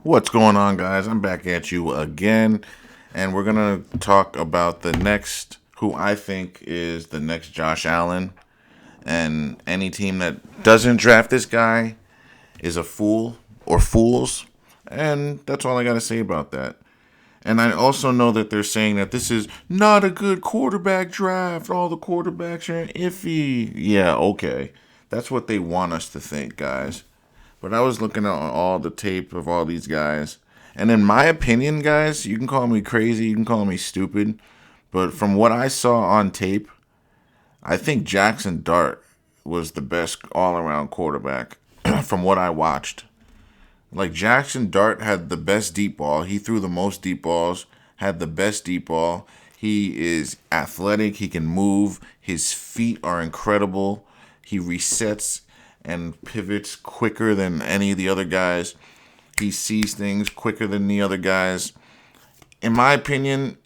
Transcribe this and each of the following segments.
What's going on, guys? I'm back at you again, and we're gonna talk about the next, who I think is the next Josh Allen. And any team that doesn't draft this guy is a fool or fools, and that's all I gotta say about that. And I also know that they're saying that this is not a good quarterback draft. All the quarterbacks are iffy. Yeah, okay. That's what they want us to think, guys. But I was looking at all the tape of all these guys. And in my opinion, guys, you can call me crazy, you can call me stupid. But from what I saw on tape, I think Jackson Dart was the best all around quarterback from what I watched. Like Jackson Dart had the best deep ball. He threw the most deep balls, had the best deep ball. He is athletic. He can move. His feet are incredible. He resets and pivots quicker than any of the other guys. He sees things quicker than the other guys. In my opinion,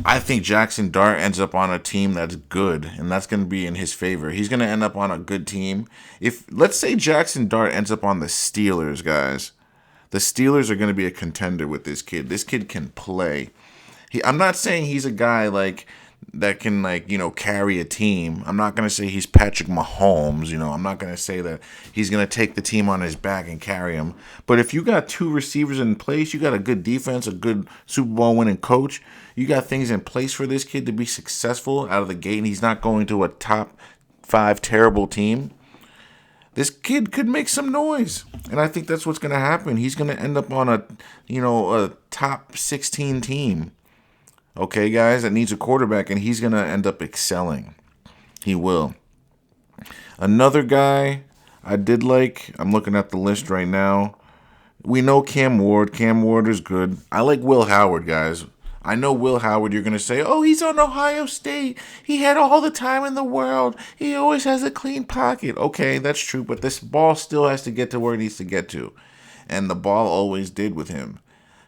I think Jackson Dart ends up on a team that's good, and that's going to be in his favor. He's going to end up on a good team. If let's say Jackson Dart ends up on the Steelers, guys, the Steelers are going to be a contender with this kid. This kid can play. I'm not saying he's a guy like that can carry a team. I'm not gonna say he's Patrick Mahomes. I'm not gonna say that he's gonna take the team on his back and carry him. But if you got two receivers in place, you got a good defense, a good Super Bowl winning coach, you got things in place for this kid to be successful out of the gate, and he's not going to a top 5 terrible team. This kid could make some noise, and I think that's what's gonna happen. He's gonna end up on a top 16 team. Okay, guys, that needs a quarterback, and he's going to end up excelling. He will. Another guy I did like, I'm looking at the list right now. We know Cam Ward. Cam Ward is good. I like Will Howard, guys. I know Will Howard, you're going to say, oh, he's on Ohio State. He had all the time in the world. He always has a clean pocket. Okay, that's true, but this ball still has to get to where it needs to get to. And the ball always did with him.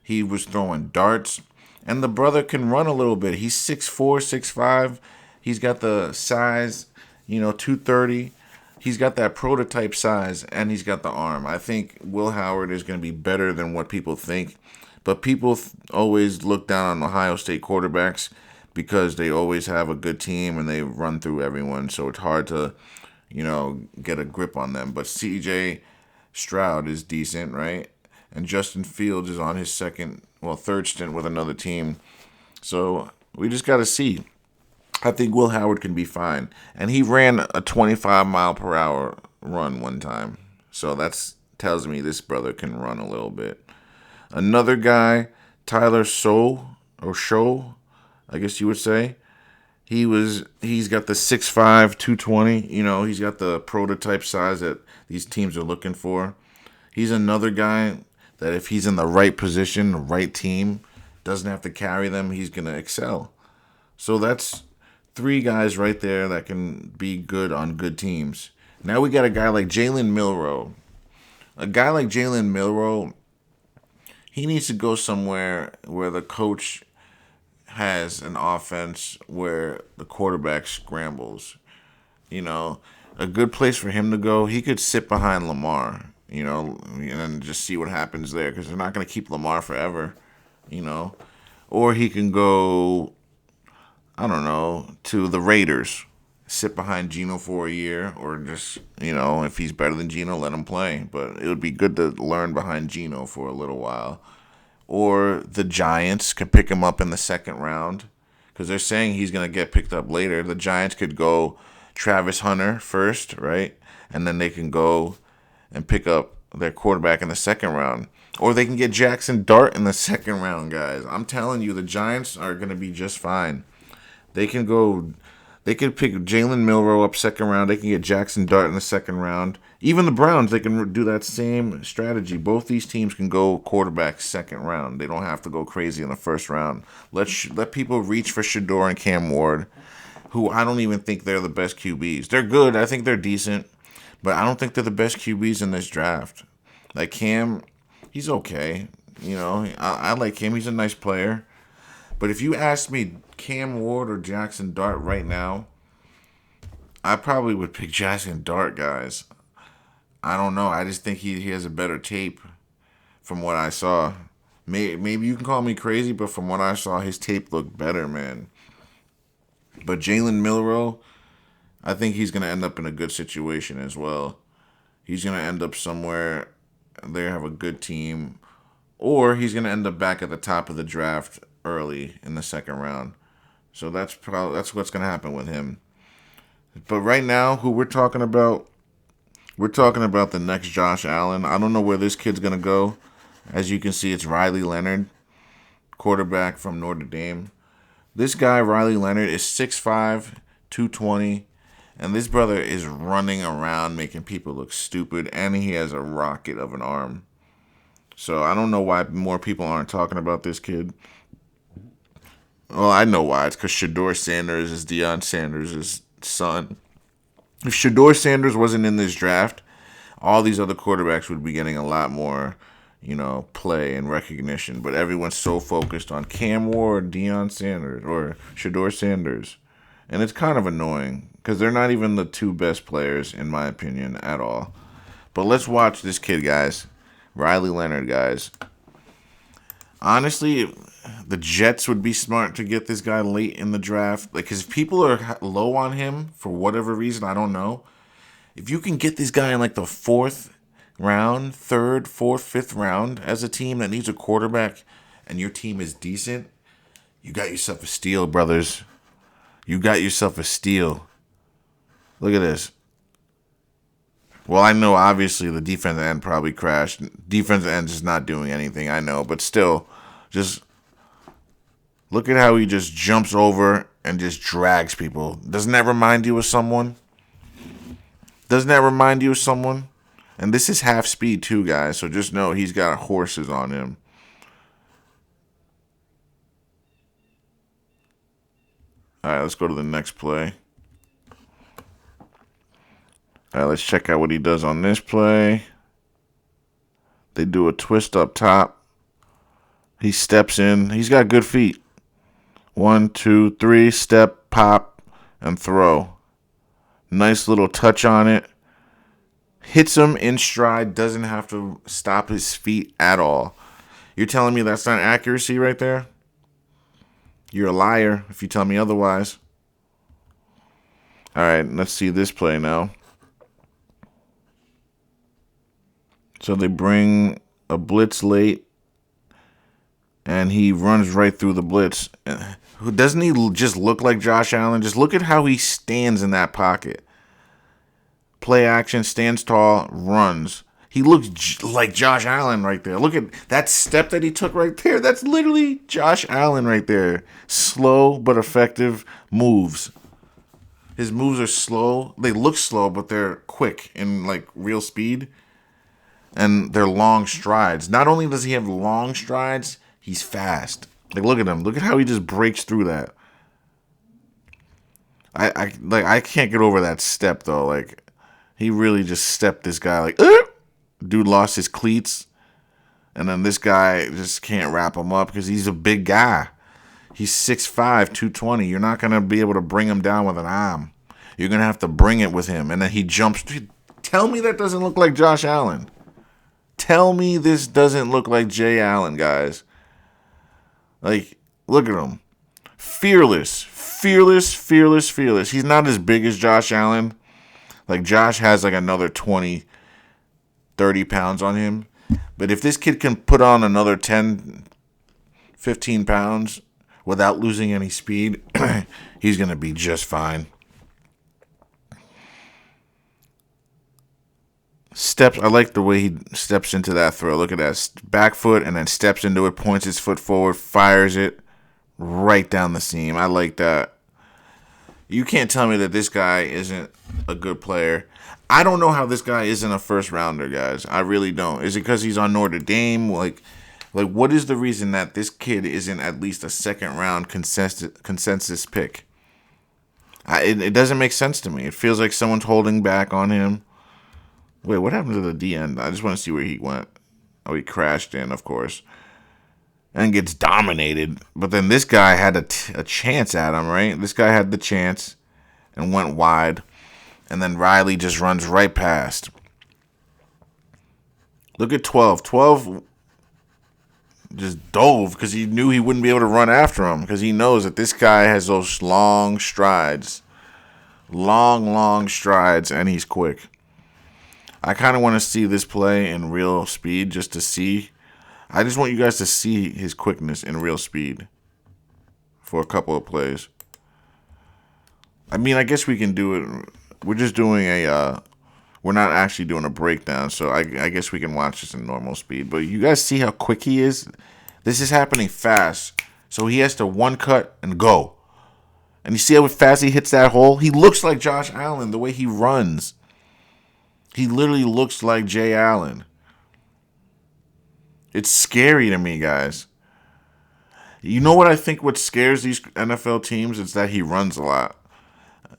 He was throwing darts. And the brother can run a little bit. He's 6'4", 6'5". He's got the size, 230. He's got that prototype size, and he's got the arm. I think Will Howard is going to be better than what people think. But people always look down on Ohio State quarterbacks because they always have a good team and they run through everyone. So it's hard to, get a grip on them. But C.J. Stroud is decent, right? And Justin Fields is on his third stint with another team. So we just got to see. I think Will Howard can be fine. And he ran a 25 mile per hour run one time. So that tells me this brother can run a little bit. Another guy, Tyler Show, I guess you would say. He's got the 6'5", 220. He's got the prototype size that these teams are looking for. He's another guy that if he's in the right position, the right team, doesn't have to carry them, he's going to excel. So that's 3 guys right there that can be good on good teams. Now we got a guy like Jalen Milroe. A guy like Jalen Milroe, he needs to go somewhere where the coach has an offense where the quarterback scrambles. A good place for him to go, he could sit behind Lamar. And just see what happens there because they're not going to keep Lamar forever, Or he can go, I don't know, to the Raiders, sit behind Geno for a year, or just, if he's better than Geno, let him play. But it would be good to learn behind Geno for a little while. Or the Giants could pick him up in the second round because they're saying he's going to get picked up later. The Giants could go Travis Hunter first, right? And then they can go and pick up their quarterback in the second round. Or they can get Jackson Dart in the second round, guys. I'm telling you, the Giants are going to be just fine. They could pick Jalen Milroe up second round. They can get Jackson Dart in the second round. Even the Browns, they can do that same strategy. Both these teams can go quarterback second round. They don't have to go crazy in the first round. Let people reach for Shedeur and Cam Ward, who I don't even think they're the best QBs. They're good. I think they're decent. But I don't think they're the best QBs in this draft. Like Cam, he's okay. I like him. He's a nice player. But if you ask me Cam Ward or Jackson Dart right now, I probably would pick Jackson Dart, guys. I don't know. I just think he has a better tape from what I saw. Maybe you can call me crazy, but from what I saw, his tape looked better, man. But Jalen Milroe, I think he's going to end up in a good situation as well. He's going to end up somewhere. They have a good team. Or he's going to end up back at the top of the draft early in the second round. So that's what's going to happen with him. But right now, who we're talking about the next Josh Allen. I don't know where this kid's going to go. As you can see, it's Riley Leonard, quarterback from Notre Dame. This guy, Riley Leonard, is 6'5", 220, and this brother is running around making people look stupid, and he has a rocket of an arm. So I don't know why more people aren't talking about this kid. Well, I know why. It's because Shedeur Sanders is Deion Sanders' son. If Shedeur Sanders wasn't in this draft, all these other quarterbacks would be getting a lot more, play and recognition. But everyone's so focused on Cam Ward, Deion Sanders, or Shedeur Sanders. And it's kind of annoying because they're not even the two best players, in my opinion, at all. But let's watch this kid, guys. Riley Leonard, guys. Honestly, the Jets would be smart to get this guy late in the draft. Because if people are low on him for whatever reason, I don't know. If you can get this guy in the fourth round, third, fourth, fifth round as a team that needs a quarterback and your team is decent, you got yourself a steal, brothers. You got yourself a steal. Look at this. Well, I know obviously the defensive end probably crashed. Defensive end is not doing anything, I know. But still, just look at how he just jumps over and just drags people. Doesn't that remind you of someone? And this is half speed too, guys. So just know he's got horses on him. All right, let's go to the next play. All right, let's check out what he does on this play. They do a twist up top. He steps in. He's got good feet. 1, 2, 3, step, pop, and throw. Nice little touch on it. Hits him in stride. Doesn't have to stop his feet at all. You're telling me that's not accuracy right there? You're a liar if you tell me otherwise. All right, let's see this play now. So they bring a blitz late, and he runs right through the blitz. Doesn't he just look like Josh Allen? Just look at how he stands in that pocket. Play action, stands tall, runs. He looks like Josh Allen right there. Look at that step that he took right there. That's literally Josh Allen right there. Slow but effective moves. His moves are slow. They look slow, but they're quick in real speed. And they're long strides. Not only does he have long strides, he's fast. Look at him. Look at how he just breaks through that. I can't get over that step though. He really just stepped this guy dude lost his cleats, and then this guy just can't wrap him up because he's a big guy. He's 6'5", 220. You're not gonna be able to bring him down with an arm. You're gonna have to bring it with him, and then he jumps. Tell me that doesn't look like Josh Allen. Tell me this doesn't look like Jay Allen, guys. Look at him. Fearless. He's not as big as Josh Allen. Josh has another 20, 30 pounds on him. But if this kid can put on another 10, 15 pounds without losing any speed, he's going to be just fine. Steps. I like the way he steps into that throw. Look at that. Back foot and then steps into it, points his foot forward, fires it right down the seam. I like that. You can't tell me that this guy isn't a good player. I don't know how this guy isn't a first rounder, guys. I really don't. Is it because he's on Notre Dame? What is the reason that this kid isn't at least a second round consensus pick? It doesn't make sense to me. It feels like someone's holding back on him. Wait, what happened to the D end? I just want to see where he went. Oh, he crashed in, of course. And gets dominated. But then this guy had a chance at him, right? This guy had the chance and went wide. And then Riley just runs right past. Look at 12. 12 just dove because he knew he wouldn't be able to run after him because he knows that this guy has those long strides. Long strides, and he's quick. I kind of want to see this play in real speed just to see. I just want you guys to see his quickness in real speed for a couple of plays. I mean, I guess we can do it. We're just doing we're not actually doing a breakdown, so I guess we can watch this in normal speed. But you guys see how quick he is? This is happening fast, so he has to one cut and go. And you see how fast he hits that hole? He looks like Josh Allen the way he runs. He literally looks like Jay Allen. It's scary to me, guys. You know what I think what scares these NFL teams? It's that he runs a lot.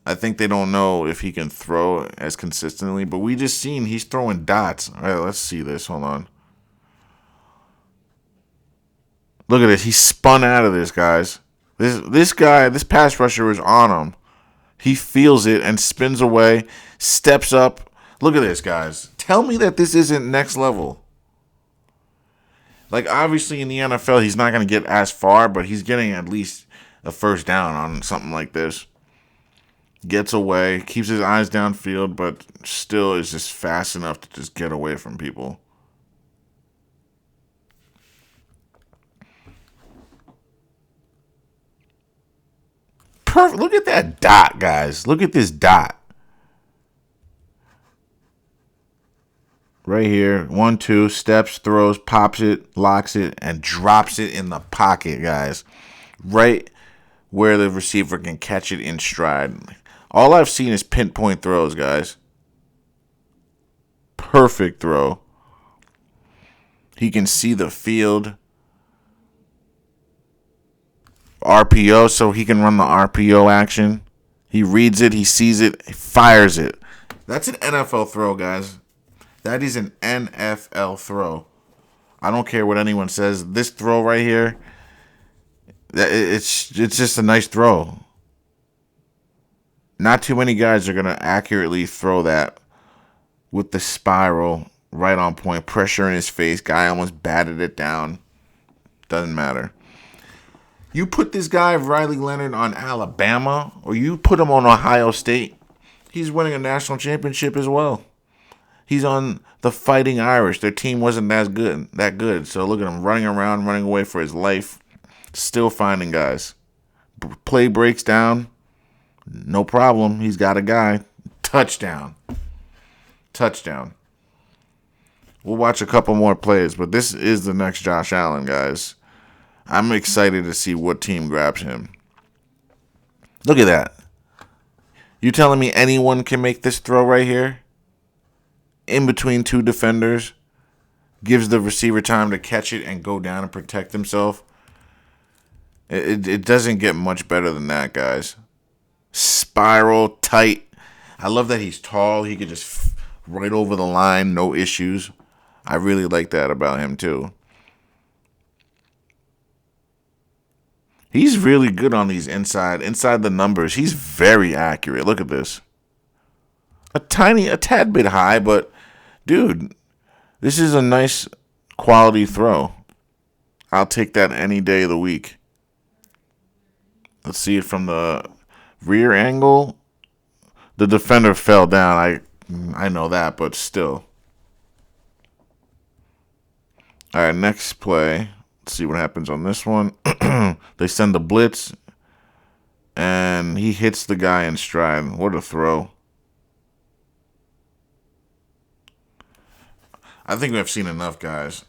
I think they don't know if he can throw as consistently, but we just seen he's throwing dots. All right, let's see this. Hold on. Look at this. He spun out of this, guys. This guy, this pass rusher is on him. He feels it and spins away, steps up. Look at this, guys. Tell me that this isn't next level. Like, obviously in the NFL, he's not going to get as far, but he's getting at least a first down on something like this. Gets away, keeps his eyes downfield, but still is just fast enough to just get away from people. Perfect. Look at that dot, guys. Look at this dot. Right here. 1, 2, steps, throws, pops it, locks it, and drops it in the pocket, guys. Right where the receiver can catch it in stride. All I've seen is pinpoint throws, guys. Perfect throw. He can see the field. RPO, so he can run the RPO action. He reads it, he sees it, he fires it. That's an NFL throw, guys. That is an NFL throw. I don't care what anyone says. This throw right here, it's just a nice throw. Not too many guys are going to accurately throw that with the spiral right on point. Pressure in his face. Guy almost batted it down. Doesn't matter. You put this guy, Riley Leonard, on Alabama, or you put him on Ohio State, he's winning a national championship as well. He's on the Fighting Irish. Their team wasn't that good. So look at him running around, running away for his life, still finding guys. Play breaks down, no problem. He's got a guy. Touchdown. We'll watch a couple more plays, but this is the next Josh Allen, guys. I'm excited to see what team grabs him. Look at that. You telling me anyone can make this throw right here? In between two defenders. Gives the receiver time to catch it and go down and protect himself. It doesn't get much better than that, guys. Spiral, tight. I love that he's tall. He could just right over the line, no issues. I really like that about him, too. He's really good on these inside the numbers. He's very accurate. Look at this. A tad bit high, but dude, this is a nice quality throw. I'll take that any day of the week. Let's see it from the rear angle. The defender fell down. I know that, but still. All right, next play. Let's see what happens on this one. They send the blitz, and he hits the guy in stride. What a throw. I think we've seen enough, guys.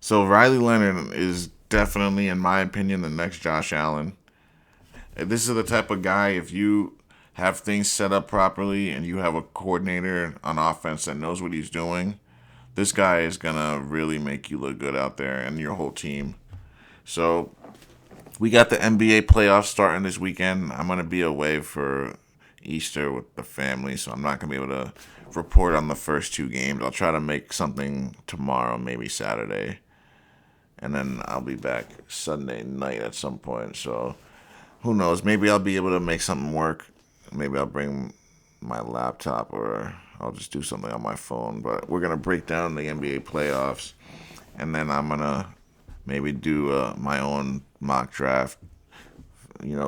So Riley Leonard is definitely, in my opinion, the next Josh Allen. This is the type of guy, if you have things set up properly and you have a coordinator on offense that knows what he's doing, this guy is going to really make you look good out there and your whole team. So we got the NBA playoffs starting this weekend. I'm going to be away for Easter with the family, so I'm not going to be able to report on the first two games. I'll try to make something tomorrow, maybe Saturday. And then I'll be back Sunday night at some point. So who knows? Maybe I'll be able to make something work. Maybe I'll bring my laptop or I'll just do something on my phone. But we're going to break down the NBA playoffs. And then I'm going to maybe do my own mock draft.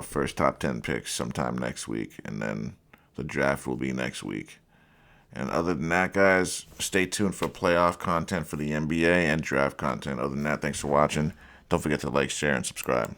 First top 10 picks sometime next week, and then the draft will be next week. And other than that, guys, stay tuned for playoff content for the NBA and draft content. Other than that, thanks for watching. Don't forget to like, share, and subscribe.